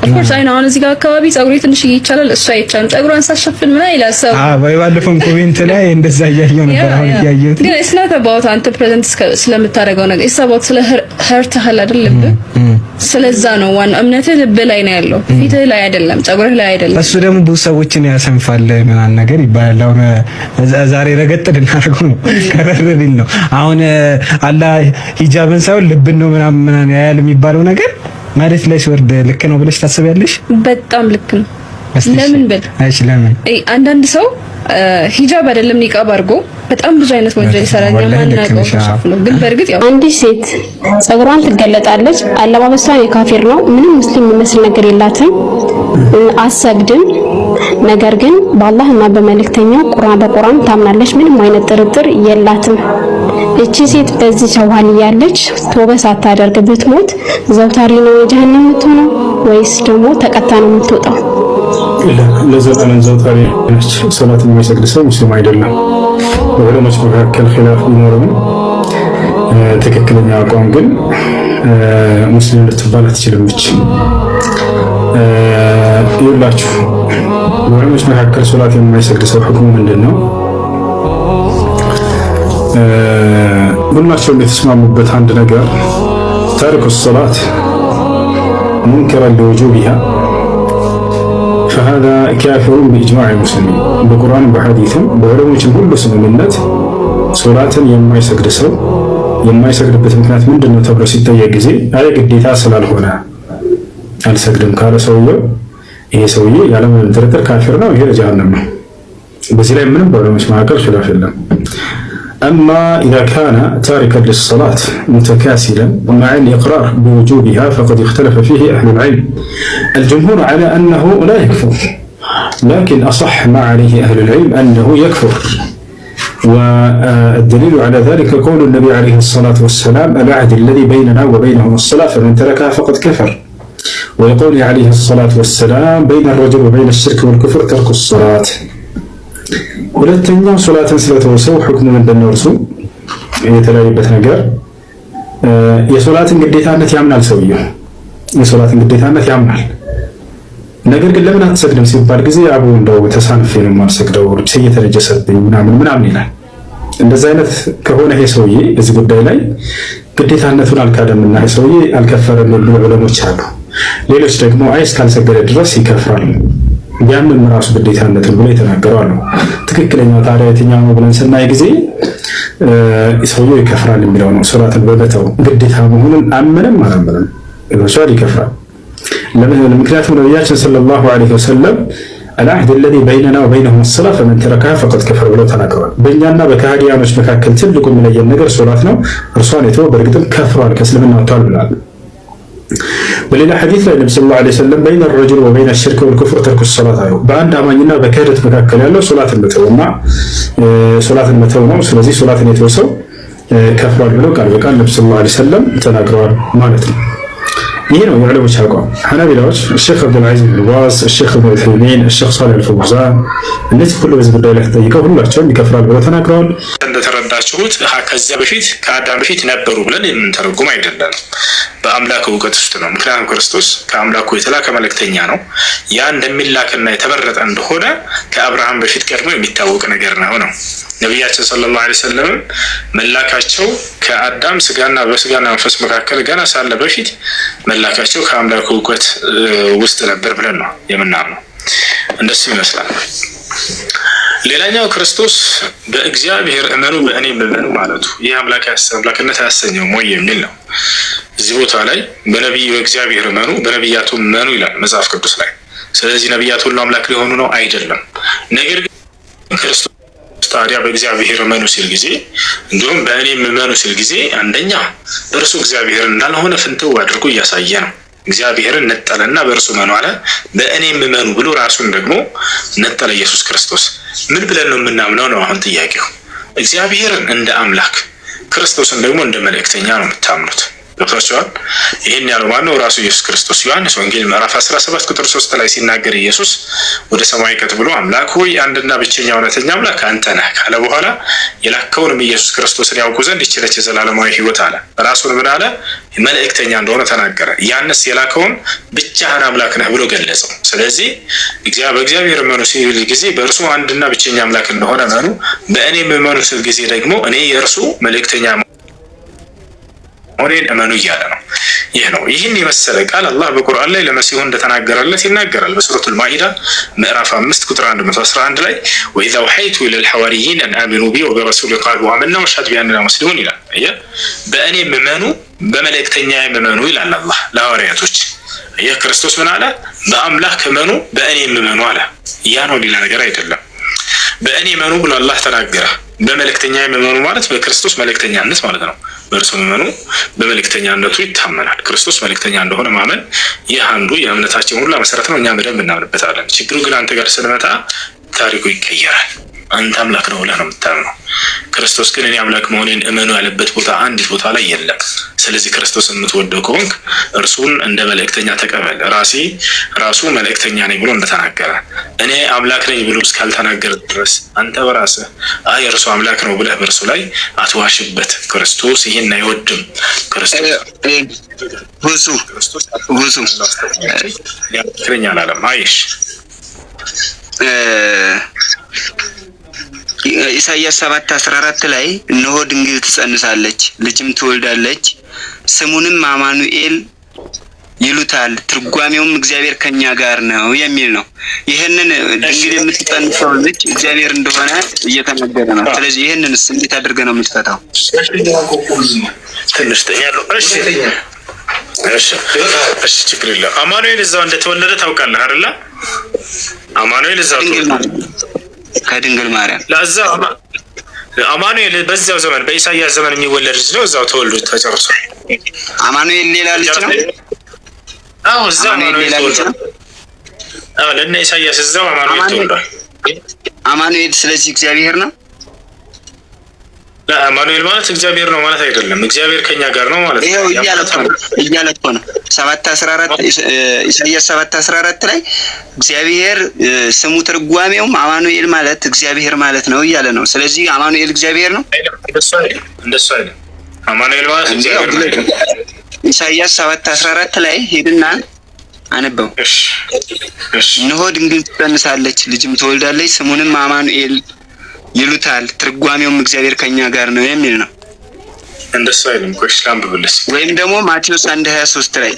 ኦፍኮርስ አይ ነው እዚህ ጋር አካባቢ ጸጉሬ ትንሽ ይቻላል እሱ አይቻልም ጸጉሯን ሳሸፍን ምን አይላል ሰው ወይ ባለፈው ኮሜንት ላይ እንደዛ እያየው ነበር አሁን እያየሁት ግን it's not about አንተ ፕሬዘንት ስለምታደርገው ነገር it's about ስለ hurt ህል አይደለም ስለዛ ነው ዋና እምነትህ ልብ ላይ ነው ያለው ፊትህ ላይ አይደለም ጸጉርህ ላይ አይደለም እሱ ደግሞ ብዙ ሰዎችን ያሰንፋል ምናምን ነገር ይባላል አሁን ዛሬ ረገጥ እናደርገው ነው ከረረብኝ ነው አሁን አላህ ሂጃብን ሳይሆን ልብን ነው ምናምን ያያል የሚባለው ነገር ማለት ላይ ሲወርድ ልክ ነው ብለሽ ታስቢያለሽ? በጣም ልክ ነው። ለምን በል አይሽ ለምን አንዳንድ ሰው ሂጃብ አይደለም ኒቃብ አድርጎ በጣም ብዙ አይነት ወንጀል ይሰራል ማንናቀው ነው። ግን በእርግጥ ያው አንዲት ሴት ጸጉሯን ትገለጣለች፣ አለባበሷን የካፊር ነው፣ ምንም ሙስሊም የሚመስል ነገር የላትም፣ አሰግድም። ነገር ግን በአላህና በመልእክተኛው በቁርአን ታምናለች፣ ምንም አይነት ጥርጥር የላትም። እቺ ሴት በዚህ ሸዋል ያለች ተውበት ሳታደርግ ብትሞት ዘውታሪ ነው የጀሃነም የምትሆነው ወይስ ደግሞ ተቀጣ ነው የምትወጣው? ለዘጠና ዘውታሪ ነች። ሶላት የማይሰግድ ሰው ሙስሊም አይደለም። በዑለሞች መካከል ኺላፍ ቢኖርም ትክክለኛ አቋም ግን ሙስሊም ልትባል አትችልም። ብቻ ይኸውላችሁ በዑለሞች መካከል ሶላት የማይሰግድ ሰው ሁክሙ ምንድነው? ሁላቸውም የተስማሙበት አንድ ነገር ታሪኩ ሶላት ሙንከራ ለውጁቢሃ فهذا كافر بإجماع المسلمين በቁርአን በሐዲስም በዑለሞችም ሁሉ ስምምነት ሶላትን የማይሰግድ ሰው የማይሰግድበት ምክንያት ምንድነው ተብሎ ሲጠየቅ ጊዜ አይ ግዴታ ስላልሆነ አልሰግድም ካለ ሰውየው ይሄ ሰውዬ ያለምንም ጥርጥር ካፊር ነው፣ ይሄ ጀሃነም ነው። በዚህ ላይ ምንም በዑለሞች መካከል ኺላፍ የለም። أما إذا كان تاركا للصلاة متكاسلا مع الإقرار بوجوبها فقد اختلف فيه أهل العلم. الجمهور على أنه لا يكفر، لكن أصح ما عليه أهل العلم أنه يكفر، والدليل على ذلك قول النبي عليه الصلاة والسلام العهد الذي بيننا وبينهم الصلاة فمن تركها فقد كفر، ويقول عليه الصلاة والسلام بين الرجل وبين الشرك والكفر ترك الصلاة. ሁለተኛው ሶላትን ስለተወሰው ሁክሙ ምንድነው? እርሱ የተለያየበት ነገር የሶላትን ግዴታነት ያምናል። ሰውየው የሶላትን ግዴታነት ያምናል። ነገር ግን ለምን አትሰግድም ሲባል ጊዜ አቡ እንደው ተሳንፌ ነው የማልሰግደው ልብሴ እየተነጀሰብኝ ምናምን ይላል። እንደዛ አይነት ከሆነ ይሄ ሰውዬ እዚህ ጉዳይ ላይ ግዴታነቱን አልካደምና ይሄ ሰውዬ አልከፈረም የሚሉ ዑለሞች አሉ። ሌሎች ደግሞ አይ እስካልሰገደ ድረስ ይከፍራል ቢያምንም ራሱ ግዴታነትን ብሎ የተናገሩ አሉ። ትክክለኛው ታዲያ የትኛው ነው ብለን ስናይ ጊዜ ሰውየው ይከፍራል የሚለው ነው። ሶላትን በመተው ግዴታ መሆኑን አመነም አላመነም ሰው ይከፍራል። ለምን? ምክንያቱም ነብያችን ሰለላሁ ዐለይሂ ወሰለም العهد الذي بيننا وبينهم الصلاة فمن تركها فقد كفر ብለው ተናግረዋል። በእኛና በካህዲያኖች መካከል ትልቁ የሚለየን ነገር ሶላት ነው። እርሷን የተወ በእርግጥም ከፍሯል፣ ከእስልምና ወጥቷል ብለዋል። በሌላ ሐዲስ ላይ ነብዩ ሰለላሁ ዐለይሂ ወሰለም በይነ الرجل وبين الشرك والكفر ترك الصلاة አሉ። በአንድ አማኝና በክህደት መካከል ያለው ሶላትን መተው ነው። ስለዚህ ሶላትን የተወ ሰው ከፍሯል ብለው ቃል በቃል ነብዩ ሰለላሁ ዐለይሂ ወሰለም ተናግረዋል ማለት ነው። ይሄ ነው የዑለሞች አቋም። ሐናቢላዎች ሼክ አብዱል ዐዚዝ ብን ባዝ፣ ሼክ ኢብኑ ዑሰይሚን፣ ሼክ ሷሊህ አልፈውዛን እነዚህ ሁሉ በዚህ ጉዳይ ላይ ተጠይቀው ሁላቸውም ይከፍራል ብለው ተናግረዋል። እንደተረዳችሁት ከዚያ በፊት ከአዳም በፊት ነበሩ ብለን የምንተረጉም አይደለም። በአምላክ እውቀት ውስጥ ነው። ምክንያቱም ክርስቶስ ከአምላኩ የተላከ መልእክተኛ ነው። ያ እንደሚላክና የተመረጠ እንደሆነ ከአብርሃም በፊት ቀድሞ የሚታወቅ ነገር ነው። ነቢያችን ሰለላሁ ዐለይሂ ወሰለም መላካቸው ከአዳም ስጋና በስጋና መንፈስ መካከል ገና ሳለ በፊት መላካቸው ከአምላክ እውቀት ውስጥ ነበር ብለን ነው የምናምነው። እንደሱ ይመስላል። ሌላኛው ክርስቶስ በእግዚአብሔር እመኑ በእኔም እመኑ ማለቱ ይህ አምላክነት አያሰኘውም ወይ የሚል ነው። እዚህ ቦታ ላይ በነቢዩ እግዚአብሔር እመኑ በነቢያቱ እመኑ ይላል መጽሐፍ ቅዱስ ላይ። ስለዚህ ነቢያት ሁሉ አምላክ ሊሆኑ ነው አይደለም። ነገር ግን ክርስቶስ ታዲያ በእግዚአብሔር እመኑ ሲል ጊዜ እንዲሁም በእኔም እመኑ ሲል ጊዜ አንደኛ እርሱ እግዚአብሔር እንዳልሆነ ፍንትው አድርጎ እያሳየ ነው። እግዚአብሔርን ነጠለና በእርሱ እመኑ አለ። በእኔም እመኑ ብሎ ራሱን ደግሞ ነጠለ ኢየሱስ ክርስቶስ። ምን ብለን ነው የምናምነው ነው አሁን ጥያቄው። እግዚአብሔርን እንደ አምላክ ክርስቶስን ደግሞ እንደ መልእክተኛ ነው የምታምኑት። ገብቷቸዋል። ይህን ያለው ማነው? ራሱ ኢየሱስ ክርስቶስ። ዮሐንስ ወንጌል ምዕራፍ 17 ቁጥር 3 ላይ ሲናገር ኢየሱስ ወደ ሰማይ ቀጥ ብሎ አምላክ ሆይ አንድና ብቸኛ እውነተኛ አምላክ አንተ ነህ ካለ በኋላ የላከውንም ኢየሱስ ክርስቶስን ያውቁ ዘንድ ይችለች የዘላለማዊ ሕይወት አለ። ራሱን ምን አለ? መልእክተኛ እንደሆነ ተናገረ። ያንስ የላከውን ብቻህን አምላክ ነህ ብሎ ገለጸው። ስለዚህ በእግዚአብሔር እመኑ ሲል ጊዜ በእርሱ አንድና ብቸኛ አምላክ እንደሆነ እመኑ፣ በእኔ እመኑ ሲል ጊዜ ደግሞ እኔ የእርሱ መልእክተኛ ሆኔን እመኑ እያለ ነው። ይህ ነው። ይህን የመሰለ ቃል አላህ በቁርአን ላይ ለመሲሁ እንደተናገረለት ይናገራል። በሱረቱል ማኢዳ ምዕራፍ 5 ቁጥር 111 ላይ ወኢዛ አውሐይቱ ኢለል ሐዋርይን አን አሚኑ ቢ ወበረሱሊ ቃሉ አመና ወሽሀዱ ቢአንና ሙስሊሙን ይላል። በእኔ እመኑ በመልእክተኛ እመኑ ይላል አላህ ለሐዋርያቶች። ክርስቶስ ምን አለ? በአምላክ እመኑ በእኔ እመኑ አለ። ያ ነው፣ ሌላ ነገር አይደለም። በእኔ እመኑ ብሎ አላህ ተናገረ። በመልእክተኛ እመኑ ማለት በክርስቶስ መልእክተኛነት ማለት ነው። በእርሱ እመኑ በመልእክተኛነቱ ይታመናል። ክርስቶስ መልእክተኛ እንደሆነ ማመን ይህ አንዱ የእምነታችን ሁሉ መሰረት ነው። እኛ በደንብ እናምንበታለን። ችግሩ ግን አንተ ጋር ስንመጣ ታሪኩ ይቀየራል። አንተ አምላክ ነው ብለህ ነው የምታምነው። ክርስቶስ ግን እኔ አምላክ መሆኔን እመኑ ያለበት ቦታ አንዲት ቦታ ላይ የለም። ስለዚህ ክርስቶስን የምትወደው ከሆንክ እርሱን እንደ መልእክተኛ ተቀበል። ራሱ መልእክተኛ ነኝ ብሎ እንደተናገረ እኔ አምላክ ነኝ ብሎ እስካልተናገረ ድረስ አንተ በራስህ እርሱ አምላክ ነው ብለህ በእርሱ ላይ አትዋሽበት። ክርስቶስ ይህን አይወድም። ክርስቶስ አላለም። አይሽ ኢሳይያስ 7:14 ላይ እነሆ ድንግል ትጸንሳለች ልጅም ትወልዳለች ስሙንም አማኑኤል ይሉታል ትርጓሜውም እግዚአብሔር ከኛ ጋር ነው የሚል ነው። ይሄንን ድንግል የምትጸንሰው ልጅ እግዚአብሔር እንደሆነ እየተናገረ ነው። ስለዚህ ይሄንን እንዴት አድርገህ ነው የምትፈታው? ትንሽ ተኛለሁ። እሺ ችግር የለም። አማኑኤል እዛው እንደተወለደ ታውቃለህ አይደለ? አማኑኤል እዛው ከድንግል ማርያም ለዛ አማኑኤል በዛው ዘመን በኢሳይያስ ዘመን የሚወለድ ልጅ ነው። እዛው ተወልዶ ተጨርሶ አማኑኤል ሌላ ልጅ ነው። እዛው አማኑኤል ሌላ ልጅ ነው። ለእነ ኢሳይያስ እዛው አማኑኤል ተወልዷል። አማኑኤል ስለዚህ እግዚአብሔር ነው። አማኑኤል ማለት እግዚአብሔር ነው ማለት አይደለም። እግዚአብሔር ከኛ ጋር ነው ማለት ነው። ይሄው እያለ እኮ ነው 7:14 ኢሳይያስ 7:14 ላይ እግዚአብሔር ስሙ ትርጓሜውም አማኑኤል ማለት እግዚአብሔር ማለት ነው እያለ ነው። ስለዚህ አማኑኤል እግዚአብሔር ነው። እንደሱ አይደለም። አማኑኤል ማለት እግዚአብሔር ነው። ኢሳይያስ 7:14 ላይ ሄድና አነበው። እነሆ ድንግል ትጸንሳለች ልጅም ትወልዳለች ስሙንም አማኑኤል ይሉታል ትርጓሜውም እግዚአብሔር ከኛ ጋር ነው የሚል ነው። እንደሱ አይደለም። ቆይሽ ላንብብልሽ። ወይም ደግሞ ማቴዎስ 1:23 ላይ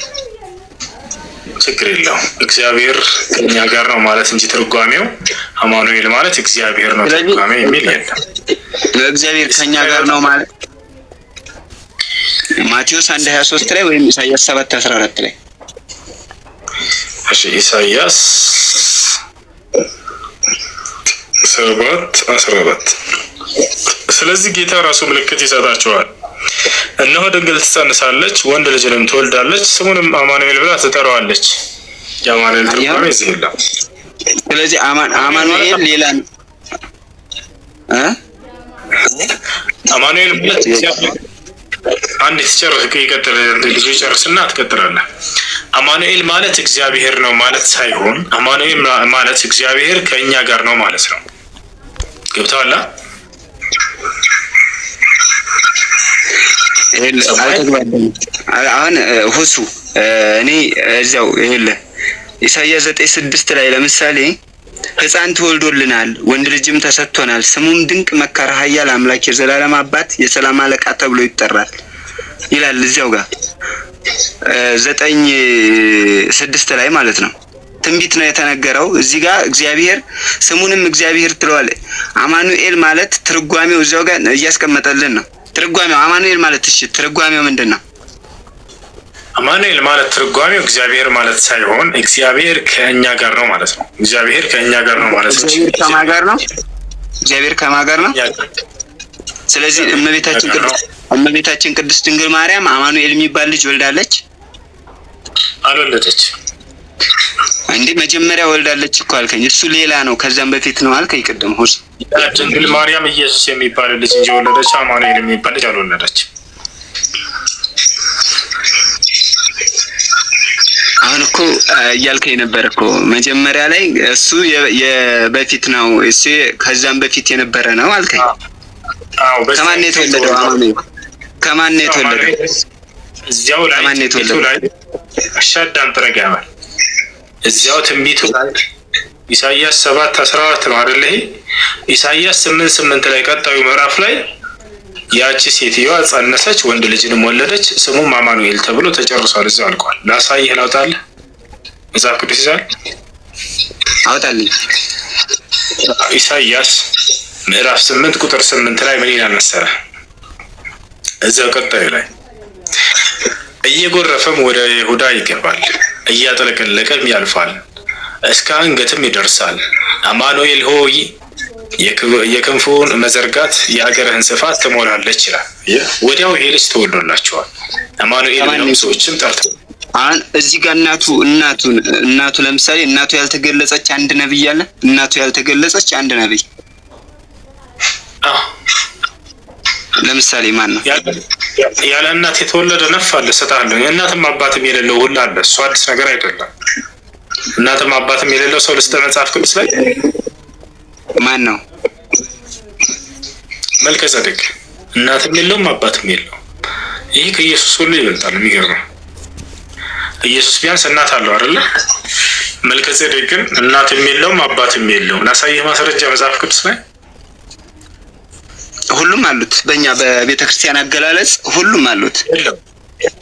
ችግር የለውም እግዚአብሔር ከኛ ጋር ነው ማለት እንጂ ትርጓሜው አማኑኤል ማለት እግዚአብሔር ነው ትርጓሜው የሚል የለም። እግዚአብሔር ከኛ ጋር ነው ማለት ማቴዎስ 1:23 ላይ ወይም ኢሳይያስ 7:14 ላይ። እሺ ኢሳይያስ 7:14 ስለዚህ ጌታ ራሱ ምልክት ይሰጣቸዋል። እነሆ ድንግል ትጸንሳለች ወንድ ልጅንም ትወልዳለች ስሙንም አማኑኤል ብላ ትጠራዋለች። የአማኑኤል ትርጓሜ እዚህ የለም። ስለዚህ አማኑኤል ሌላ አማኑኤል ማለት አንድ ተጨርስ ይቀጥል ልጅ ይጨርስና ትቀጥላለህ። አማኑኤል ማለት እግዚአብሔር ነው ማለት ሳይሆን አማኑኤል ማለት እግዚአብሔር ከኛ ጋር ነው ማለት ነው። ገብቶሃል? አሁን ሁሱ እኔ እዚያው ይኸውልህ ኢሳይያስ 9:6 ላይ ለምሳሌ ሕፃን ተወልዶልናል ወንድ ልጅም ተሰጥቶናል ስሙም ድንቅ መካር ኃያል አምላክ የዘላለም አባት የሰላም አለቃ ተብሎ ይጠራል ይላል። እዚያው ጋር 9:6 ላይ ማለት ነው። ትንቢት ነው የተነገረው። እዚህ ጋር እግዚአብሔር ስሙንም እግዚአብሔር ትለዋል። አማኑኤል ማለት ትርጓሜው እዚያው ጋር እያስቀመጠልን ነው። ትርጓሜው አማኑኤል ማለት እሺ ትርጓሜው ምንድነው? አማኑኤል ማለት ትርጓሜው እግዚአብሔር ማለት ሳይሆን እግዚአብሔር ከኛ ጋር ነው ማለት ነው። እግዚአብሔር ከኛ ጋር ነው ማለት ነው። እግዚአብሔር ከማን ጋር ነው? እግዚአብሔር ከማን ጋር ነው? ስለዚህ እመቤታችን ቅድስት ድንግል ማርያም አማኑኤል የሚባል ልጅ ወልዳለች? አልወለደች እንዴ? መጀመሪያ ወልዳለች እኮ አልከኝ። እሱ ሌላ ነው ከዛም በፊት ነው አልከኝ ቅድም። ሁስ ድንግል ማርያም ኢየሱስ የሚባል ልጅ እንጂ ወለደች። አማኑኤል የሚባል ልጅ አልወለደች። አሁን እኮ እያልከኝ ነበር እኮ መጀመሪያ ላይ እሱ የበፊት ነው እሱ ከዛም በፊት የነበረ ነው አልከኝ። አዎ ከማን ነው የተወለደው? አማኑኤል ከማን ነው የተወለደው? እዚያው ላይ አሻዳም ተረጋማል። እዚያው ትንቢቱ ኢሳይያስ 7:14 ነው አይደል? ይሄ ኢሳይያስ 8:8 ላይ ቀጣዩ ምዕራፍ ላይ ያቺ ሴትዮዋ ጸነሰች ወንድ ልጅንም ወለደች ስሙም አማኑኤል ተብሎ ተጨርሷል። እዛው አልቋል። ላሳይህ ላውጣልህ መጽሐፍ ቅዱስ ይዛል አውጣልኝ። ኢሳይያስ ምዕራፍ 8 ቁጥር 8 ላይ ምን ይላል መሰለህ? እዛው ቀጣዩ ላይ እየጎረፈም ወደ ይሁዳ ይገባል፣ እያጠለቀለቀም ያልፋል፣ እስከ አንገትም ይደርሳል። አማኑኤል ሆይ የክንፉን መዘርጋት የአገርህን ስፋት ትሞላለች ይላል። ወዲያው ይሄ ልጅ ተወልዶላቸዋል። አማኑኤል ነው ሰዎችም ጠርተው አሁን እዚህ ጋር እናቱ ለምሳሌ እናቱ ያልተገለጸች አንድ ነብይ አለ። እናቱ ያልተገለጸች አንድ ነብይ ለምሳሌ ማን ነው? ያለ እናት የተወለደ ነፍ አለ ሰጣለሁ። እናትም አባትም የሌለው ሁሉ አለ። እሱ አዲስ ነገር አይደለም። እናትም አባትም የሌለው ሰው ልስተ መጽሐፍ ቅዱስ ላይ ማን ነው? መልከጼዴቅ እናትም የለውም አባትም የለውም። ይሄ ከኢየሱስ ሁሉ ይበልጣል። የሚገርመው ኢየሱስ ቢያንስ እናት አለው አይደለ? መልከጼዴቅ ግን እናትም የለውም አባትም የለውም። ላሳይህ ማስረጃ መጽሐፍ ቅዱስ ላይ ሁሉም አሉት። በእኛ በቤተክርስቲያን አገላለጽ ሁሉም አሉት።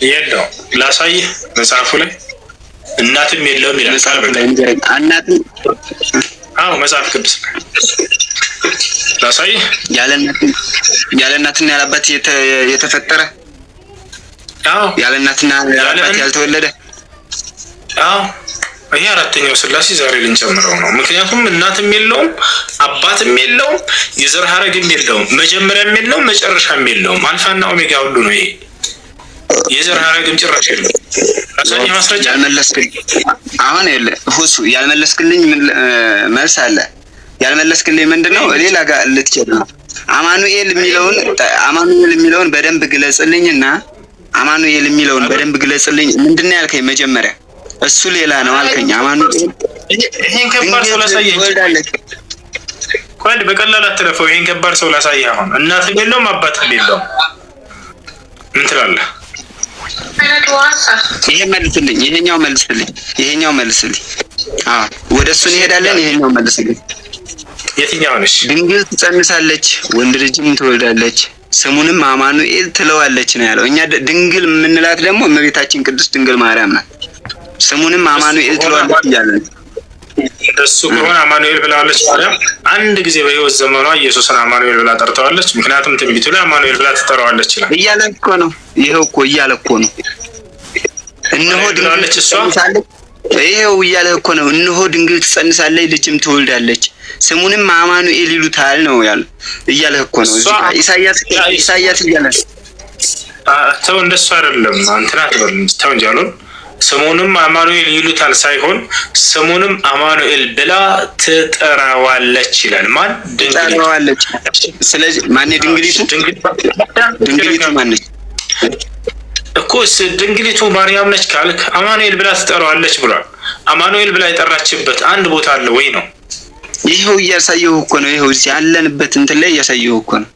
የለውም። ላሳይህ መጽሐፉ ላይ እናትም የለውም ይላል። እናትም መጽሐፍ ቅዱስ ላይ ላሳይህ ያለ እናትና ያለ አባት የተፈጠረ ያለ እናትና ያለ አባት ያልተወለደ ይሄ አራተኛው ሥላሴ ዛሬ ልንጨምረው ነው። ምክንያቱም እናትም የለውም አባትም የለውም የዘር ሐረግም የለውም መጀመሪያም የለውም መጨረሻም የለውም አልፋና ኦሜጋ ሁሉ ነው። ይሄ የዘር ሐረግም ጭራሽ የለውም። አሳኝ ማስረጃ ያልመለስክልኝ አሁን ሁሱ ያልመለስክልኝ መልስ አለ። ያልመለስክልኝ ምንድነው? ሌላ ጋር ልትሄድ ነው። አማኑኤል የሚለውን በደንብ ግለጽልኝና አማኑኤል የሚለውን በደንብ ግለጽልኝ። ምንድነው ያልከኝ መጀመሪያ? እሱ ሌላ ነው አልከኝ። አማኑኤል ይሄን ከባድ ሰው ላሳየህ ቆይ በቀላል አትለፈው። ይሄን ከባድ ሰው ላሳየህ። አሁን እናትም የለውም አባትም የለውም ምን ትላለህ? ይሄ መልስልኝ። ይሄኛው መልስልኝ። ወደሱ እንሄዳለን። ይሄኛው መልስልኝ። የትኛው ነሽ? ድንግል ትጸንሳለች ወንድ ልጅም ትወልዳለች ስሙንም አማኑኤል ትለዋለች ነው ያለው። እኛ ድንግል የምንላት ደግሞ እመቤታችን ቅድስት ድንግል ማርያም ናት። ስሙንም አማኑኤል ትለዋለች እያለን እሱ ከሆነ አማኑኤል ብላለች ማርያም አንድ ጊዜ በሕይወት ዘመኗ ኢየሱስን አማኑኤል ብላ ጠርተዋለች። ምክንያቱም ትንቢቱ ላይ አማኑኤል ብላ ትጠራዋለች ይላል። እያለ እኮ ነው። ይሄው እኮ እያለ እኮ ነው። እነሆ ድንግል ትጸንሳለች። ይሄው እያለ እኮ ነው። እነሆ ድንግል ትጸንሳለች ልጅም ትወልዳለች ስሙንም አማኑኤል ይሉታል ነው ያለው። እያለ እኮ ነው። ኢሳይያስ እያለ ተው እንደሱ አይደለም። አንተና ተው እንጂ አሉን። ስሙንም አማኑኤል ይሉታል ሳይሆን ስሙንም አማኑኤል ብላ ትጠራዋለች ይላል። ማን ትጠራዋለች? ስለዚህ ማን ድንግሊቱ? ድንግሊቱ ማን እኮ ድንግሊቱ ማርያም ነች ካልክ አማኑኤል ብላ ትጠራዋለች ብሏል። አማኑኤል ብላ የጠራችበት አንድ ቦታ አለ ወይ ነው? ይሄው እያሳየው እኮ ነው። ይሄው እዚህ ያለንበት እንትን ላይ እያሳየው እኮ ነው።